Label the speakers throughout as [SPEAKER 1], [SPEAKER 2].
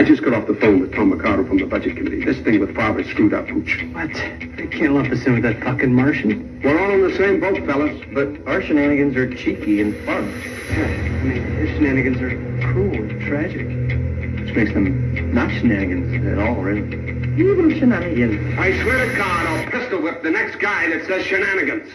[SPEAKER 1] just got off the phone with Tom Mercado from the Budget Committee. This thing with Favre screwed up, Pooch.
[SPEAKER 2] What? They can't lump us in with that fucking Martian.
[SPEAKER 1] We're all in the same boat, fellas.
[SPEAKER 3] But our shenanigans are cheeky and fun.
[SPEAKER 2] Yeah, I mean, his shenanigans are cruel and tragic.
[SPEAKER 3] Which makes them not shenanigans at all, really. Even shenanigans.
[SPEAKER 1] I swear to God, I'll pistol whip the next guy that says shenanigans.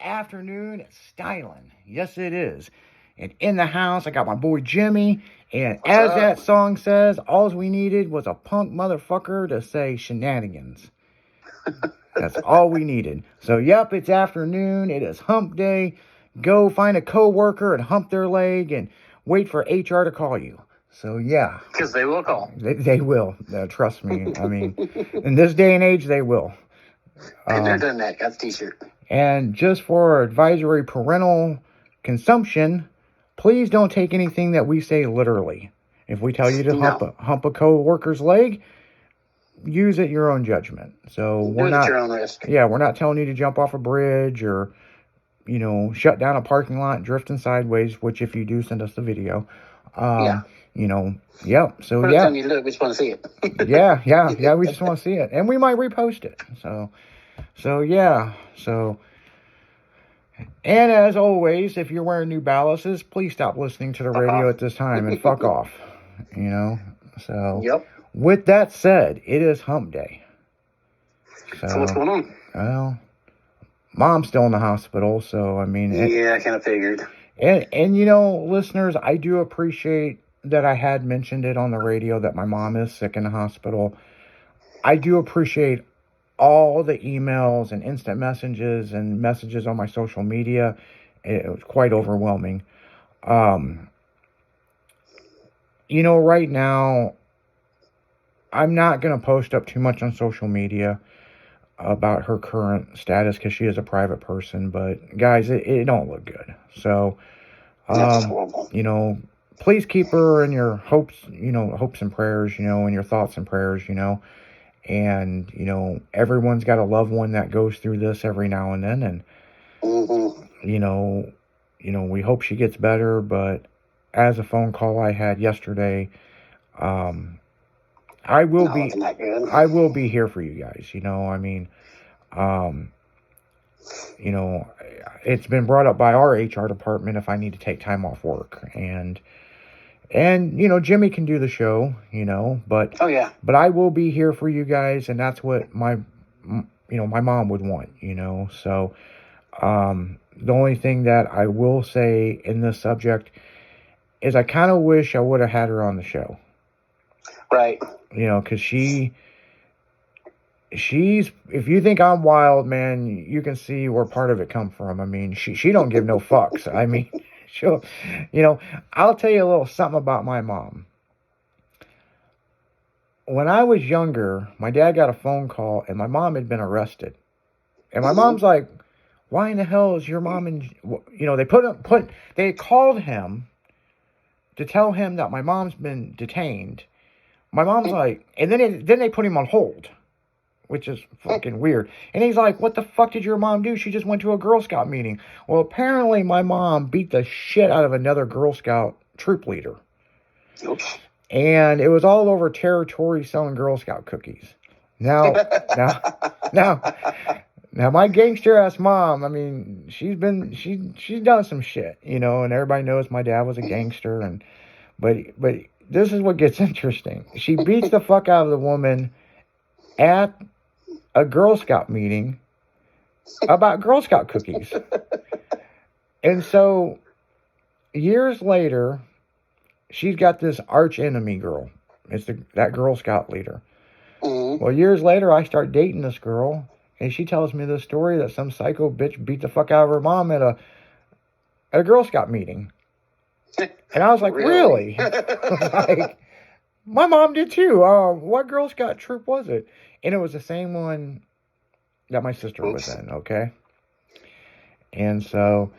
[SPEAKER 4] Afternoon, it's styling. Yes, it is. And in the house, I got my boy Jimmy. And as that song says, all we needed was a punk motherfucker to say shenanigans. That's all we needed. So, yep, it's afternoon. It is hump day. Go find a coworker and hump their leg and wait for HR to call you. So, yeah.
[SPEAKER 3] Because they will call.
[SPEAKER 4] They will. Trust me. I mean, in this day and age, they will.
[SPEAKER 3] And they're done that. Got the t-shirt.
[SPEAKER 4] And just for advisory parental consumption, please don't take anything that we say literally. If we tell you to hump a co-worker's leg, use it your own judgment. So we're not,
[SPEAKER 3] at your own risk.
[SPEAKER 4] Yeah, we're not telling you to jump off a bridge or, shut down a parking lot, drifting sideways, which if you do, send us the video.
[SPEAKER 3] Yeah.
[SPEAKER 4] Yep. So,
[SPEAKER 3] First time you look, we just want to see it.
[SPEAKER 4] yeah, we just want to see it. And we might repost it. So, yeah. So, and as always, if you're wearing New Balances, please stop listening to the radio at this time and fuck off. So,
[SPEAKER 3] yep.
[SPEAKER 4] With that said, it is hump day.
[SPEAKER 3] So what's going on?
[SPEAKER 4] Well, Mom's still in the hospital, so, I mean...
[SPEAKER 3] Yeah, I kind of figured.
[SPEAKER 4] And listeners, I do appreciate that I had mentioned it on the radio that my mom is sick in the hospital. I do appreciate all the emails and instant messages and messages on my social media. It was quite overwhelming. Right now, I'm not going to post up too much on social media about her current status because she is a private person. But, guys, it don't look good. So, please keep her in your hopes and prayers, in your thoughts and prayers, And, everyone's got a loved one that goes through this every now and then. And, we hope she gets better. But as a phone call I had yesterday, I will be here for you guys. It's been brought up by our HR department if I need to take time off work. And Jimmy can do the show, but
[SPEAKER 3] oh yeah,
[SPEAKER 4] but I will be here for you guys, and that's what my mom would want, So, the only thing that I will say in this subject is I kind of wish I would have had her on the show,
[SPEAKER 3] right?
[SPEAKER 4] Because she's. If you think I'm wild, man, you can see where part of it come from. I mean, she don't give no fucks. I mean. Sure. I'll tell you a little something about my mom. When I was younger, my dad got a phone call and my mom had been arrested. And my mom's like, why in the hell is your mom in, they called him to tell him that my mom's been detained. My mom's like, and then they put him on hold, which is fucking weird. And he's like, what the fuck did your mom do? She just went to a Girl Scout meeting. Well, apparently my mom beat the shit out of another Girl Scout troop leader.
[SPEAKER 3] Oops.
[SPEAKER 4] And it was all over territory selling Girl Scout cookies. Now, my gangster ass mom, I mean, she's done some shit, and everybody knows my dad was a gangster. But this is what gets interesting. She beats the fuck out of the woman at a Girl Scout meeting about Girl Scout cookies. And so years later, she's got this arch enemy girl. It's that Girl Scout leader.
[SPEAKER 5] Mm-hmm.
[SPEAKER 4] Well, years later, I start dating this girl, and she tells me this story that some psycho bitch beat the fuck out of her mom at a Girl Scout meeting. And I was like, really? Like, my mom did too. What Girl Scout troop was it? And it was the same one that my sister was in, okay? And so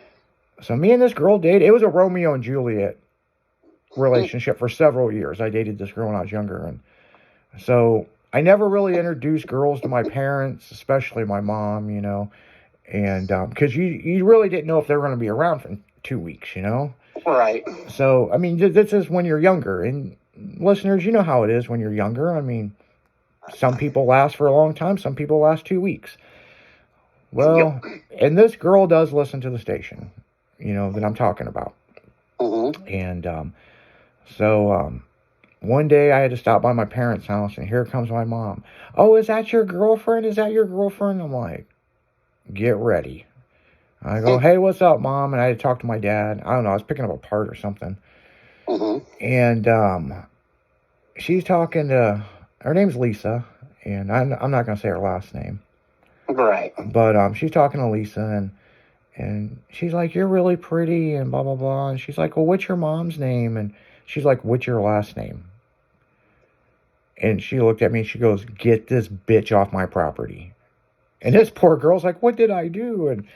[SPEAKER 4] me and this girl dated. It was a Romeo and Juliet relationship for several years. I dated this girl when I was younger. And so I never really introduced girls to my parents, especially my mom, you know. And because you really didn't know if they were going to be around for 2 weeks, you know.
[SPEAKER 5] Right.
[SPEAKER 4] So, I mean, this is when you're younger. And listeners, you know how it is when you're younger. I mean, some people last for a long time. Some people last 2 weeks. Well, and this girl does listen to the station, you know, that I'm talking about.
[SPEAKER 5] Mm-hmm.
[SPEAKER 4] And so one day I had to stop by my parents' house, and here comes my mom. Oh, is that your girlfriend? Is that your girlfriend? I'm like, get ready. I go, hey, what's up, Mom? And I had to talk to my dad. I don't know, I was picking up a part or something.
[SPEAKER 5] Mm-hmm.
[SPEAKER 4] And she's talking to, her name's Lisa, and I'm not going to say her last name.
[SPEAKER 5] Right.
[SPEAKER 4] But she's talking to Lisa, and she's like, you're really pretty, and blah, blah, blah. And she's like, well, what's your mom's name? And she's like, what's your last name? And she looked at me, and she goes, get this bitch off my property. And this poor girl's like, what did I do? And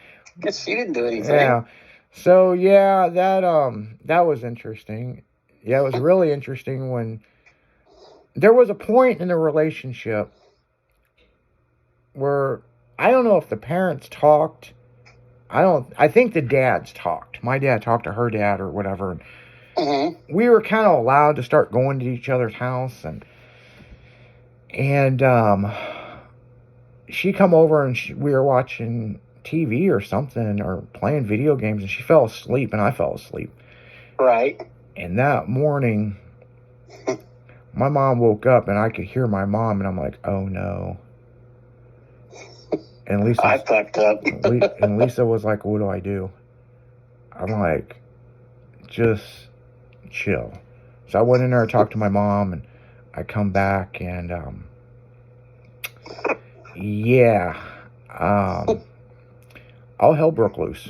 [SPEAKER 5] Guess she didn't do anything.
[SPEAKER 4] yeah. So, yeah, that was interesting. Yeah, it was really interesting when there was a point in the relationship where I don't know if the parents talked. I think the dads talked. My dad talked to her dad or whatever.
[SPEAKER 5] Mm-hmm.
[SPEAKER 4] We were kind of allowed to start going to each other's house, and she come over and we were watching TV or something or playing video games, and she fell asleep and I fell asleep.
[SPEAKER 5] Right.
[SPEAKER 4] And that morning, my mom woke up and I could hear my mom, and I'm like, oh no. And Lisa,
[SPEAKER 5] I fucked up.
[SPEAKER 4] and Lisa was like, what do I do? I'm like, just chill. So I went in there and talked to my mom, and I come back, and yeah, all hell broke loose.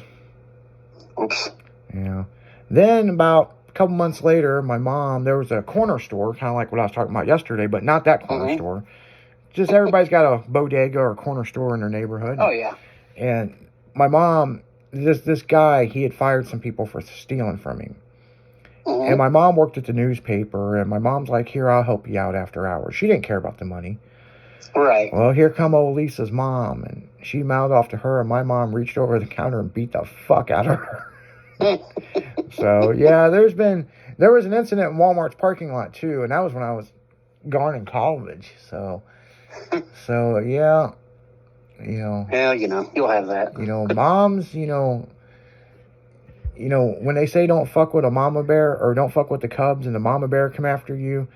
[SPEAKER 5] Oops.
[SPEAKER 4] Yeah. Then about a couple months later, my mom, there was a corner store, kind of like what I was talking about yesterday, but not that corner store. Just everybody's got a bodega or a corner store in their neighborhood.
[SPEAKER 5] Oh, yeah.
[SPEAKER 4] And my mom, this guy, he had fired some people for stealing from him.
[SPEAKER 5] Mm-hmm.
[SPEAKER 4] And my mom worked at the newspaper, and my mom's like, here, I'll help you out after hours. She didn't care about the money.
[SPEAKER 5] Right.
[SPEAKER 4] Well, here come old Lisa's mom, and she mouthed off to her, and my mom reached over the counter and beat the fuck out of her. So, yeah, there was an incident in Walmart's parking lot, too, and that was when I was gone in college. So yeah, you know.
[SPEAKER 5] Well, you know, you'll have that.
[SPEAKER 4] You know, moms, you know, when they say don't fuck with a mama bear or don't fuck with the cubs and the mama bear come after you.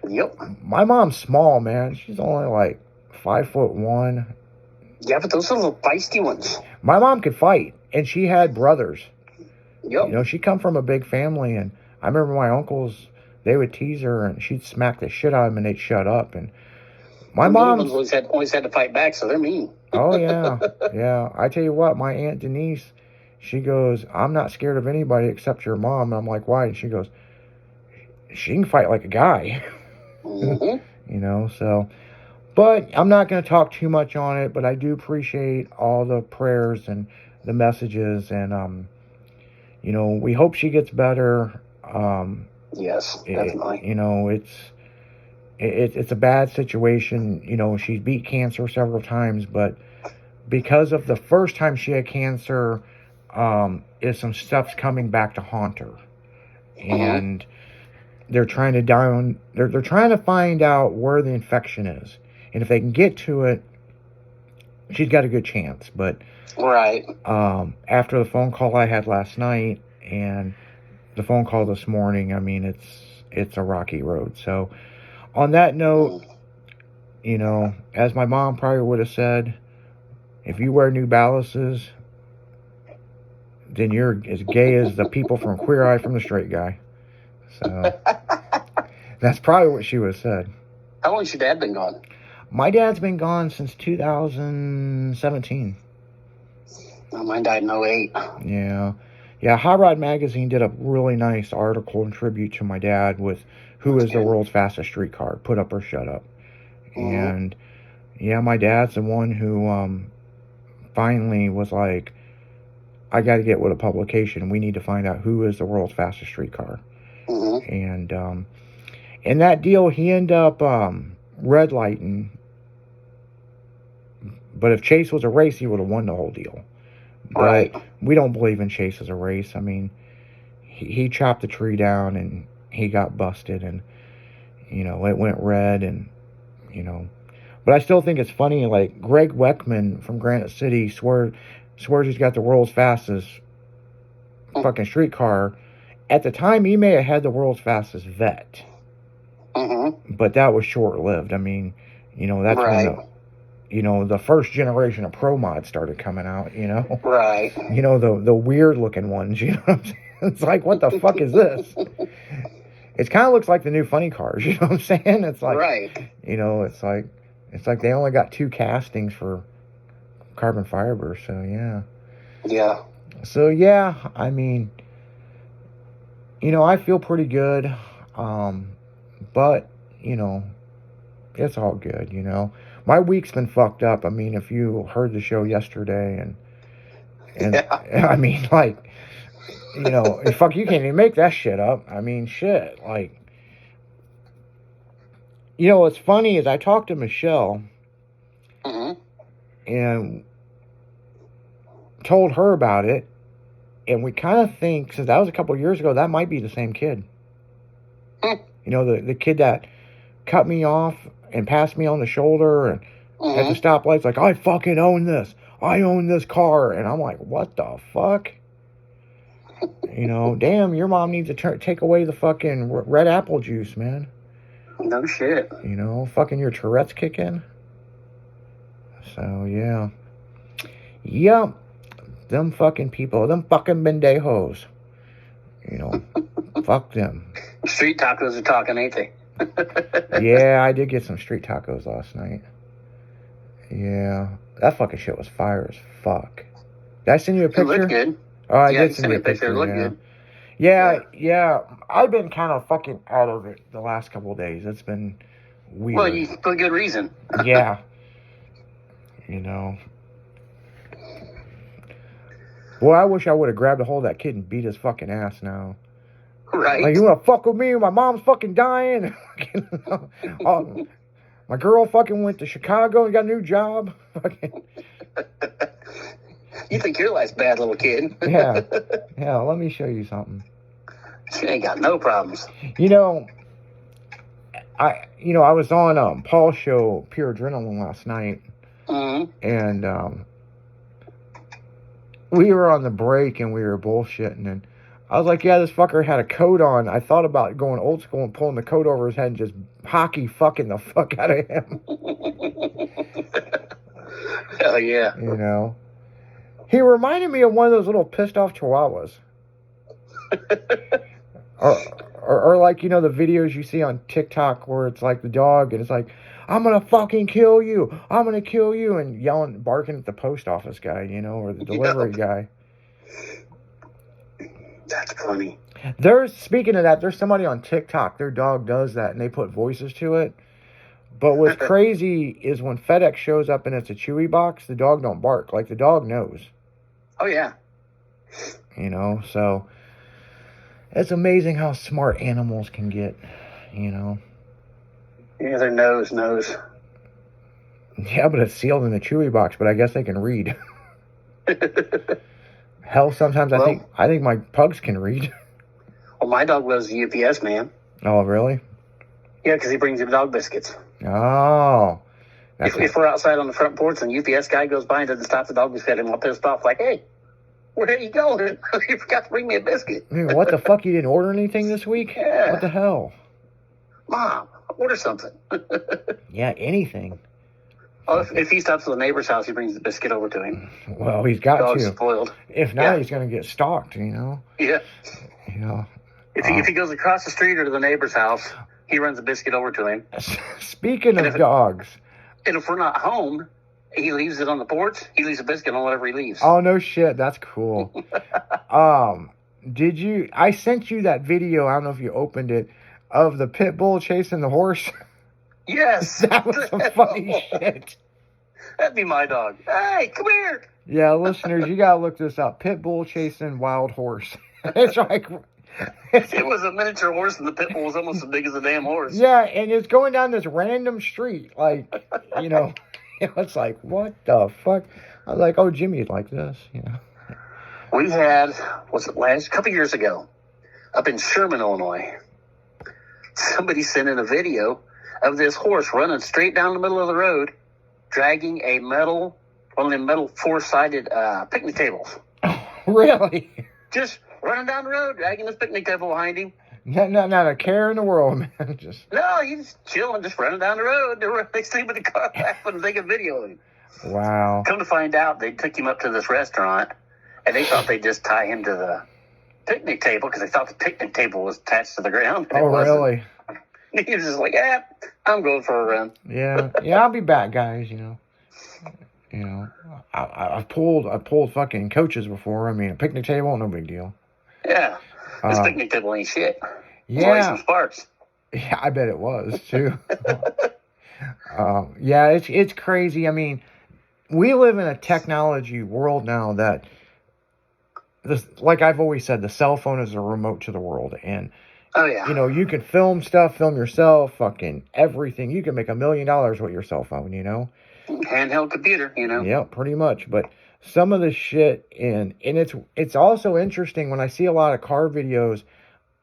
[SPEAKER 5] Yep.
[SPEAKER 4] My mom's small, man. She's only like 5'1".
[SPEAKER 5] Yeah, but those are little feisty ones.
[SPEAKER 4] My mom could fight, and she had brothers.
[SPEAKER 5] Yep.
[SPEAKER 4] You know, she come from a big family, and I remember my uncles, they would tease her, and she'd smack the shit out of them, and they'd shut up. And my mom
[SPEAKER 5] always had to fight back, so they're mean.
[SPEAKER 4] Oh, yeah. Yeah. I tell you what, my Aunt Denise, she goes, I'm not scared of anybody except your mom. And I'm like, why? And she goes, she can fight like a guy.
[SPEAKER 5] Mm-hmm.
[SPEAKER 4] You know, so. But I'm not going to talk too much on it, but I do appreciate all the prayers and the messages. And, you know, we hope she gets better.
[SPEAKER 5] Yes, definitely.
[SPEAKER 4] You know, it's a bad situation. You know, she's beat cancer several times, but because of the first time she had cancer, is some stuff's coming back to haunt her. And they're trying to they're trying to find out where the infection is. And if they can get to it, she's got a good chance. But
[SPEAKER 5] right.
[SPEAKER 4] After the phone call I had last night and the phone call this morning, I mean, it's a rocky road. So on that note, you know, as my mom probably would have said, if you wear New Balances, then you're as gay as the people from Queer Eye from the Straight Guy. So that's probably what she would have said.
[SPEAKER 5] How long has your dad been gone?
[SPEAKER 4] My dad's been gone since 2017.
[SPEAKER 5] Oh, mine died in 08.
[SPEAKER 4] Yeah. Yeah, Hot Rod Magazine did a really nice article in tribute to my dad with who is the world's fastest streetcar, put up or shut up. And, yeah, my dad's the one who finally was like, I got to get with a publication. We need to find out who is the world's fastest streetcar. And in that deal, he ended up red lighting. But if Chase was a race, he would have won the whole deal. But
[SPEAKER 5] Right.
[SPEAKER 4] we don't believe in Chase as a race. I mean, he chopped the tree down and he got busted and, you know, it went red and, you know. But I still think it's funny, like, Greg Weckman from Granite City swears he's got the world's fastest fucking streetcar. At the time, he may have had the world's fastest vet. But that was short-lived. I mean, you know, that's when the first generation of Pro Mod started coming out, you know.
[SPEAKER 5] Right.
[SPEAKER 4] You know, the weird-looking ones, you know what I'm saying? It's like, what the fuck is this? It kind of looks like the new funny cars, you know what I'm saying? It's like,
[SPEAKER 5] Right.
[SPEAKER 4] you know, it's like they only got 2 castings for carbon fiber, so yeah.
[SPEAKER 5] Yeah.
[SPEAKER 4] So yeah, I mean, you know, I feel pretty good, but, you know, it's all good, you know. My week's been fucked up. I mean, if you heard the show yesterday and I mean, like, you know, fuck, you can't even make that shit up. I mean, shit, like, you know, what's funny is I talked to Michelle and told her about it, and we kind of think, since that was a couple of years ago, that might be the same kid. You know, the kid that cut me off and passed me on the shoulder and at the stoplights, like, I fucking own this. I own this car. And I'm like, what the fuck? You know, damn, your mom needs to take away the fucking red apple juice, man.
[SPEAKER 5] No shit.
[SPEAKER 4] You know, fucking your Tourette's kick in. So, yeah. Yep. Them fucking people, them fucking bendejos. You know, fuck them.
[SPEAKER 5] Street tacos are talking, ain't they?
[SPEAKER 4] Yeah, I did get some street tacos last night. Yeah. That fucking shit was fire as fuck. Did I send you a picture?
[SPEAKER 5] It looked good.
[SPEAKER 4] Oh, I
[SPEAKER 5] Yeah,
[SPEAKER 4] did
[SPEAKER 5] you
[SPEAKER 4] send you a picture.
[SPEAKER 5] It looked
[SPEAKER 4] Yeah.
[SPEAKER 5] good.
[SPEAKER 4] Yeah. I've been kind of fucking out of it the last couple of days. It's been weird.
[SPEAKER 5] Well, for good reason.
[SPEAKER 4] Yeah. You know. Boy, I wish I would have grabbed a hold of that kid and beat his fucking ass now.
[SPEAKER 5] Right.
[SPEAKER 4] Like, you want to fuck with me? My mom's fucking dying. My girl fucking went to Chicago and got a new job.
[SPEAKER 5] You think your life's bad, little kid.
[SPEAKER 4] Yeah, let me show you something.
[SPEAKER 5] She ain't got no problems.
[SPEAKER 4] You know, I was on Paul's show, Pure Adrenaline, last night. And we were on the break and we were bullshitting, and I was like, yeah, this fucker had a coat on. I thought about going old school and pulling the coat over his head and just hockey fucking the fuck out of him.
[SPEAKER 5] Hell yeah.
[SPEAKER 4] You know? He reminded me of one of those little pissed off chihuahuas. or like, you know, the videos you see on TikTok where it's like the dog and it's like, I'm going to fucking kill you. I'm going to kill you. And yelling, barking at the post office guy, you know, or the delivery guy.
[SPEAKER 5] That's funny.
[SPEAKER 4] Speaking of that, there's somebody on TikTok, their dog does that and they put voices to it. But what's crazy is when FedEx shows up and it's a Chewy box, the dog don't bark. Like, the dog knows.
[SPEAKER 5] Oh, yeah.
[SPEAKER 4] You know, so it's amazing how smart animals can get, you know.
[SPEAKER 5] Yeah, their nose knows.
[SPEAKER 4] Yeah, but it's sealed in the Chewy box, but I guess they can read. Hell, sometimes I think my pugs can read.
[SPEAKER 5] Well, my dog loves the UPS man.
[SPEAKER 4] Oh, really?
[SPEAKER 5] Yeah, because he brings him dog biscuits.
[SPEAKER 4] Oh.
[SPEAKER 5] If we're outside on the front porch and the UPS guy goes by and doesn't stop the dog biscuit, I'm all pissed off, like, hey, where are you going? You forgot to bring me a biscuit.
[SPEAKER 4] Dude, what the fuck? You didn't order anything this week?
[SPEAKER 5] Yeah.
[SPEAKER 4] What the hell?
[SPEAKER 5] Mom, order something.
[SPEAKER 4] Yeah, anything.
[SPEAKER 5] Oh, if he stops at the neighbor's house, he brings the biscuit over to him.
[SPEAKER 4] Well, he's got
[SPEAKER 5] Dog's
[SPEAKER 4] to.
[SPEAKER 5] spoiled.
[SPEAKER 4] If not,
[SPEAKER 5] Yeah.
[SPEAKER 4] he's going to get stalked, you know?
[SPEAKER 5] Yeah.
[SPEAKER 4] You know?
[SPEAKER 5] If he goes across the street or to the neighbor's house, he runs a biscuit over to him.
[SPEAKER 4] Speaking of dogs.
[SPEAKER 5] And if we're not home, he leaves it on the porch. He leaves a biscuit on whatever he leaves.
[SPEAKER 4] Oh, no shit. That's cool. I sent you that video, I don't know if you opened it, of the pit bull chasing the horse.
[SPEAKER 5] Yes.
[SPEAKER 4] That was some funny shit.
[SPEAKER 5] That'd be my dog. Hey, come here.
[SPEAKER 4] Yeah, listeners, you gotta look this up. Pit bull chasing wild horse. It's like...
[SPEAKER 5] It was a miniature horse, and the pit bull was almost as big as a damn horse.
[SPEAKER 4] Yeah, and it's going down this random street. Like, you know, it's like, what the fuck? I was like, oh, Jimmy'd like this, you know.
[SPEAKER 5] We had, a couple years ago, up in Sherman, Illinois, somebody sent in a video of this horse running straight down the middle of the road, dragging one of them metal four-sided picnic tables.
[SPEAKER 4] Really?
[SPEAKER 5] Just running down the road, dragging this picnic table behind him.
[SPEAKER 4] Not a care in the world, man. Just
[SPEAKER 5] No, he's chilling, just running down the road. They're right next to him in the car, laughing and taking video of him.
[SPEAKER 4] wow.
[SPEAKER 5] Come to find out, they took him up to this restaurant, and they thought they'd just tie him to the picnic table because they thought the picnic table was attached to the ground.
[SPEAKER 4] Oh, really?
[SPEAKER 5] He was just like, yeah, I'm going for a run.
[SPEAKER 4] Yeah, I'll be back, guys. You know, I've pulled fucking coaches before. I mean, a picnic table, no big deal.
[SPEAKER 5] Yeah, this picnic table ain't shit.
[SPEAKER 4] Yeah,
[SPEAKER 5] Some sparks.
[SPEAKER 4] Yeah, I bet it was too. Yeah, it's crazy. I mean, we live in a technology world now that, like I've always said, the cell phone is a remote to the world, and
[SPEAKER 5] Oh yeah.
[SPEAKER 4] you know, you can film yourself, fucking everything. You can make $1 million with your cell phone, you know.
[SPEAKER 5] Handheld computer, you know.
[SPEAKER 4] Yeah, pretty much. But some of the shit and it's also interesting when I see a lot of car videos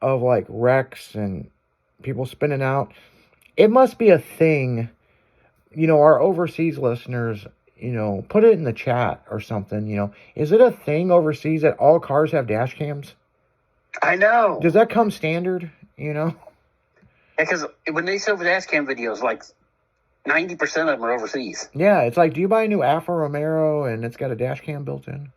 [SPEAKER 4] of like wrecks and people spinning out. It must be a thing. You know, our overseas listeners, you know, put it in the chat or something, you know. Is it a thing overseas that all cars have dash cams?
[SPEAKER 5] I know.
[SPEAKER 4] Does that come standard, you know?
[SPEAKER 5] Because when they sell the dash cam videos, like 90% of them are overseas.
[SPEAKER 4] Yeah, it's like, do you buy a new Alfa Romero and it's got a dash cam built in?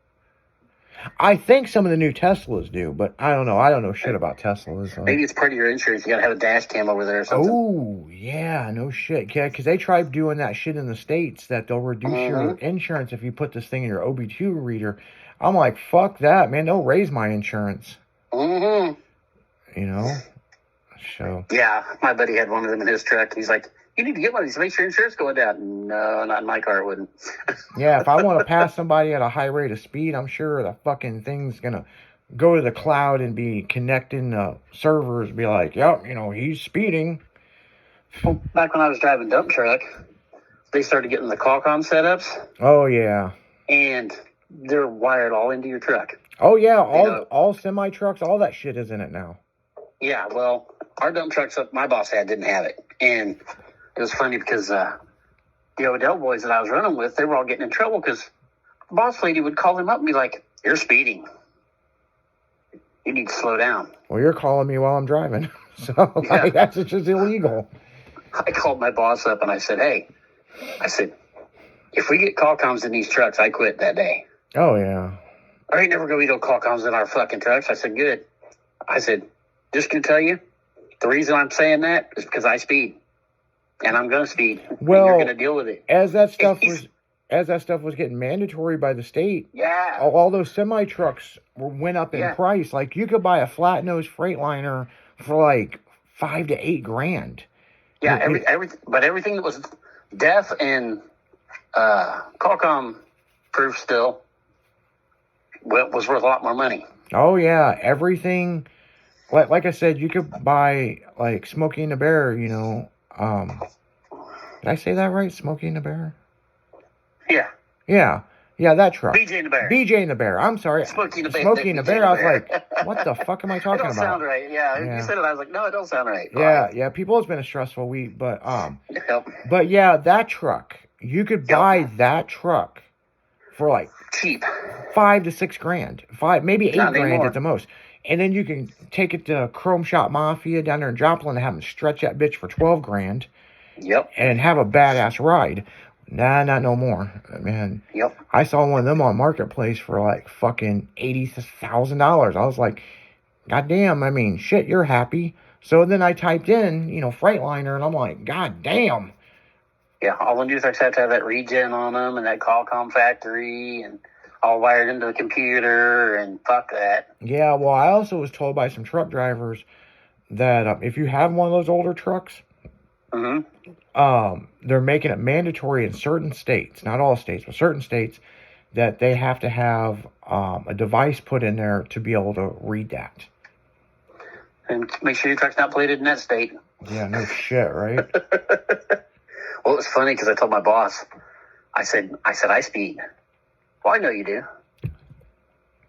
[SPEAKER 4] I think some of the new Teslas do, but I don't know. I don't know shit about Teslas. So.
[SPEAKER 5] Maybe it's part of your insurance. You got to have a dash cam over there or something.
[SPEAKER 4] Oh, yeah, no shit. Yeah, because they tried doing that shit in the States that they'll reduce your insurance if you put this thing in your OB2 reader. I'm like, fuck that, man. They'll raise my insurance.
[SPEAKER 5] Mm-hmm.
[SPEAKER 4] You know? So.
[SPEAKER 5] Yeah, my buddy had one of them in his truck. He's like, you need to get one of these to make sure your insurance going down. No, not in my car, it wouldn't.
[SPEAKER 4] Yeah, if I want to pass somebody at a high rate of speed, I'm sure the fucking thing's going to go to the cloud and be connecting servers, be like, yep, you know, he's speeding.
[SPEAKER 5] Well, back when I was driving dump truck, they started getting the Qualcomm setups.
[SPEAKER 4] Oh, yeah.
[SPEAKER 5] And they're wired all into your truck.
[SPEAKER 4] Oh, yeah, all semi-trucks, all that shit is in it now.
[SPEAKER 5] Yeah, well, our dump trucks that my boss had didn't have it. And it was funny because the Odell boys that I was running with, they were all getting in trouble because the boss lady would call them up and be like, you're speeding. You need to slow down.
[SPEAKER 4] Well, you're calling me while I'm driving. So
[SPEAKER 5] Yeah.
[SPEAKER 4] like, that's just illegal.
[SPEAKER 5] I called my boss up and I said, if we get Qualcomms in these trucks, I quit that day.
[SPEAKER 4] Oh, yeah.
[SPEAKER 5] I ain't never going to get no Qualcomms in our fucking trucks. I said, good. I said, just going to tell you, the reason I'm saying that is because I speed. And I'm going to speed.
[SPEAKER 4] Well,
[SPEAKER 5] and you're going to deal with it.
[SPEAKER 4] As that stuff was getting mandatory by the state,
[SPEAKER 5] Yeah.
[SPEAKER 4] all those semi trucks went up in
[SPEAKER 5] Yeah.
[SPEAKER 4] price. Like you could buy a flat nose Freightliner for like $5,000 to $8,000.
[SPEAKER 5] Yeah, everything that was deaf and Qualcomm proof still was worth a lot more money.
[SPEAKER 4] Oh yeah, everything. Like I said, you could buy like Smokey and the Bear. You know, did I say that right? Smokey and the Bear.
[SPEAKER 5] Yeah.
[SPEAKER 4] Yeah, that truck.
[SPEAKER 5] BJ and the Bear.
[SPEAKER 4] BJ and the Bear. I'm sorry.
[SPEAKER 5] Smokey and the Bear.
[SPEAKER 4] Smokey and the Bear. I was
[SPEAKER 5] BJ and
[SPEAKER 4] like, what the fuck am I
[SPEAKER 5] It
[SPEAKER 4] talking
[SPEAKER 5] don't
[SPEAKER 4] about?
[SPEAKER 5] sound right. Yeah.
[SPEAKER 4] Yeah.
[SPEAKER 5] You said it. I was like, no, it don't sound right.
[SPEAKER 4] Yeah. People, it's been a stressful week, but
[SPEAKER 5] Yep.
[SPEAKER 4] but yeah, that truck. You could buy that truck for like
[SPEAKER 5] Cheap.
[SPEAKER 4] $5,000 to $6,000, maybe
[SPEAKER 5] Not
[SPEAKER 4] $8,000
[SPEAKER 5] anymore.
[SPEAKER 4] at the most. And then you can take it to Chrome Shop Mafia down there in Joplin and have them stretch that bitch for $12,000
[SPEAKER 5] Yep.
[SPEAKER 4] and have a badass ride. Nah, not no more. Man,
[SPEAKER 5] Yep.
[SPEAKER 4] I saw one of them on Marketplace for like fucking $80,000. I was like, God damn, I mean, shit, you're happy. So then I typed in, Freightliner, and I'm like, God damn.
[SPEAKER 5] Yeah, all the new trucks have to have that regen on them and that Qualcomm factory and all wired into the computer and fuck that.
[SPEAKER 4] Yeah, well, I also was told by some truck drivers that if you have one of those older trucks,
[SPEAKER 5] Mm-hmm.
[SPEAKER 4] they're making it mandatory in certain states, not all states, but certain states, that they have to have a device put in there to be able to read that.
[SPEAKER 5] And make sure your truck's not plated in that state.
[SPEAKER 4] Yeah, no shit, right?
[SPEAKER 5] Well, it was funny because I told my boss, I said, I speed. Well, I know you do.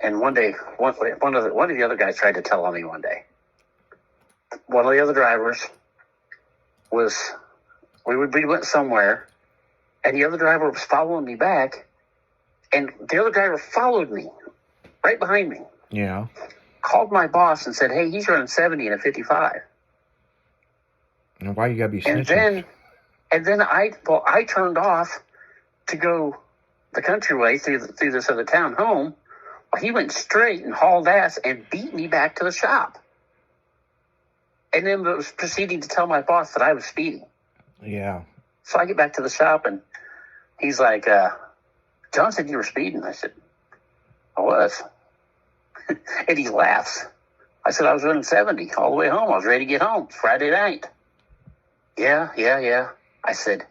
[SPEAKER 5] And one day, one of the other guys tried to tell on me one day. One of the other drivers we went somewhere, and the other driver was following me back, and the other driver followed me right behind me.
[SPEAKER 4] Yeah.
[SPEAKER 5] Called my boss and said, hey, he's running 70 in a 55.
[SPEAKER 4] And why you gotta be snitching?
[SPEAKER 5] And then I turned off to go the countryway through this other town home. Well, he went straight and hauled ass and beat me back to the shop. And then was proceeding to tell my boss that I was speeding.
[SPEAKER 4] Yeah.
[SPEAKER 5] So I get back to the shop and he's like, John said you were speeding. I said, I was. And he laughs. I said, I was running 70 all the way home. I was ready to get home. It's Friday night. Yeah. I said,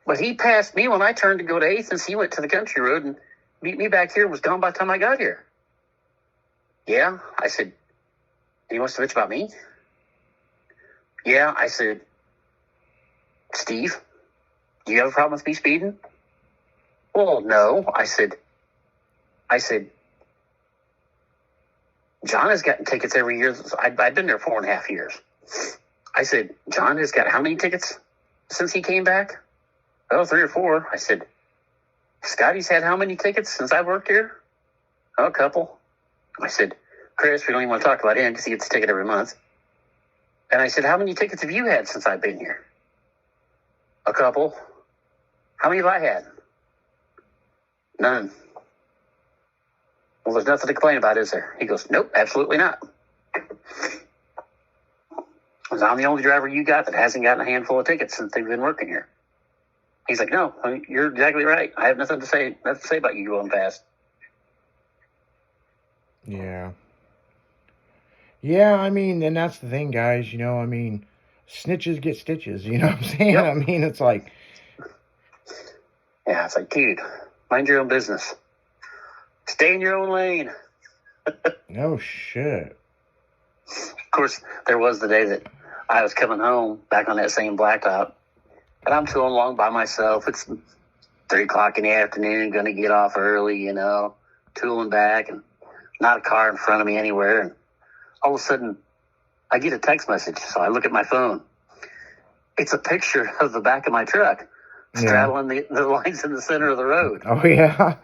[SPEAKER 5] but he passed me when I turned to go to Athens. He went to the country road and beat me back here, was gone by the time I got here. Yeah. I said, he wants to bitch about me? Yeah. I said, Steve, do you have a problem with me speeding? Well, no. I said, John has gotten tickets every year. I've been there 4.5 years. I said, John has got how many tickets since he came back? Oh, 3 or 4. I said, Scotty's had how many tickets since I've worked here? Oh, a couple. I said, Chris, we don't even want to talk about him because he gets a ticket every month. And I said, how many tickets have you had since I've been here? A couple. How many have I had? None. Well, there's nothing to complain about, is there? He goes, nope, absolutely not. Because I'm the only driver you got that hasn't gotten a handful of tickets since they've been working here. He's like, no, you're exactly right. I have nothing to say about you going fast.
[SPEAKER 4] Yeah. Yeah, I mean, and that's the thing, guys. Snitches get stitches. You know what I'm saying?
[SPEAKER 5] Yep.
[SPEAKER 4] I mean, it's like...
[SPEAKER 5] Yeah, it's like, dude, mind your own business. Stay in your own lane.
[SPEAKER 4] No shit.
[SPEAKER 5] Of course, there was the day that I was coming home back on that same blacktop, and I'm tooling along by myself. It's 3 o'clock in the afternoon, going to get off early, tooling back, and not a car in front of me anywhere. And all of a sudden, I get a text message, so I look at my phone. It's a picture of the back of my truck, straddling the lines in the center of the road.
[SPEAKER 4] Oh, yeah?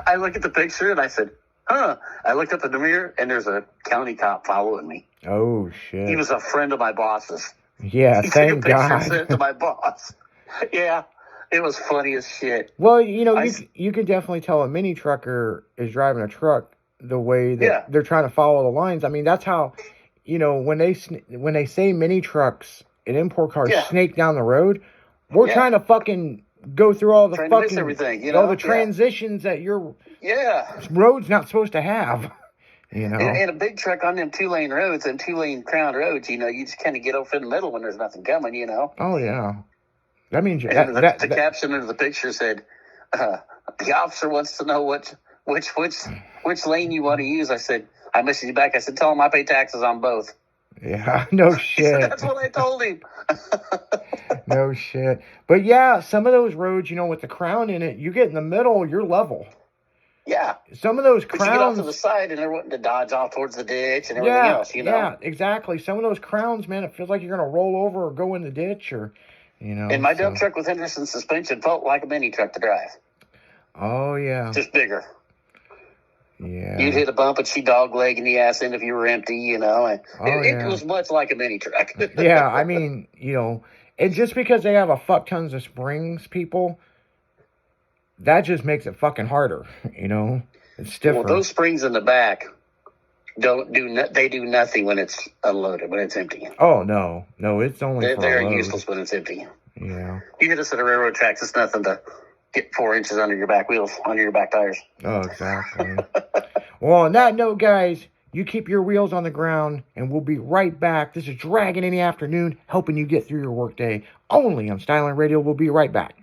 [SPEAKER 5] I look at the picture, and I said, huh. I looked up in the mirror, and there's a county cop following me.
[SPEAKER 4] Oh, shit.
[SPEAKER 5] He was a friend of my boss's.
[SPEAKER 4] Yeah,
[SPEAKER 5] He
[SPEAKER 4] thank
[SPEAKER 5] took a picture and
[SPEAKER 4] God.
[SPEAKER 5] sent it to my boss. Yeah, it was funny as shit.
[SPEAKER 4] Well, you can definitely tell a mini trucker is driving a truck the way that they're trying to follow the lines. I mean, that's how, when they say mini trucks and import cars snake down the road, we're trying to fucking go through all the
[SPEAKER 5] Trying to miss
[SPEAKER 4] fucking
[SPEAKER 5] everything,
[SPEAKER 4] all the transitions that your
[SPEAKER 5] Yeah.
[SPEAKER 4] road's not supposed to have.
[SPEAKER 5] And a big truck on them 2-lane roads and 2-lane crown roads, you just kind of get off in the middle when there's nothing coming,
[SPEAKER 4] Oh, yeah. That means
[SPEAKER 5] And the caption of the picture said, the officer wants to know which lane you want to use. I messaged you back. I said, tell him I pay taxes on both.
[SPEAKER 4] Yeah, no shit.
[SPEAKER 5] That's what I told him.
[SPEAKER 4] No shit. But yeah, some of those roads, with the crown in it, you get in the middle, you're level.
[SPEAKER 5] Yeah.
[SPEAKER 4] Some of those
[SPEAKER 5] But you get off
[SPEAKER 4] crowns...
[SPEAKER 5] to the side and they're wanting to dodge off towards the ditch and everything else,
[SPEAKER 4] Yeah, exactly. Some of those crowns, man, it feels like you're going to roll over or go in the ditch or,
[SPEAKER 5] And my dump truck with Henderson suspension felt like a mini truck to drive.
[SPEAKER 4] Oh, yeah.
[SPEAKER 5] Just bigger.
[SPEAKER 4] Yeah.
[SPEAKER 5] You'd hit a bump and she'd dog-legging the ass in if you were empty, And it was much like a mini truck.
[SPEAKER 4] Yeah, I mean, And just because they have a fuck tons of springs, people, that just makes it fucking harder, you know? It's stiffer.
[SPEAKER 5] Well, those springs in the back they do nothing when it's unloaded, when it's empty.
[SPEAKER 4] Oh, no. No, it's only for
[SPEAKER 5] They're
[SPEAKER 4] a load.
[SPEAKER 5] useless when it's empty.
[SPEAKER 4] Yeah.
[SPEAKER 5] You hit us at the railroad tracks, it's nothing to get 4 inches under your back wheels, under your back tires.
[SPEAKER 4] Oh, exactly. Well, on that note, guys, you keep your wheels on the ground, and we'll be right back. This is Dragon in the Afternoon, helping you get through your workday. Only on Styling Radio. We'll be right back.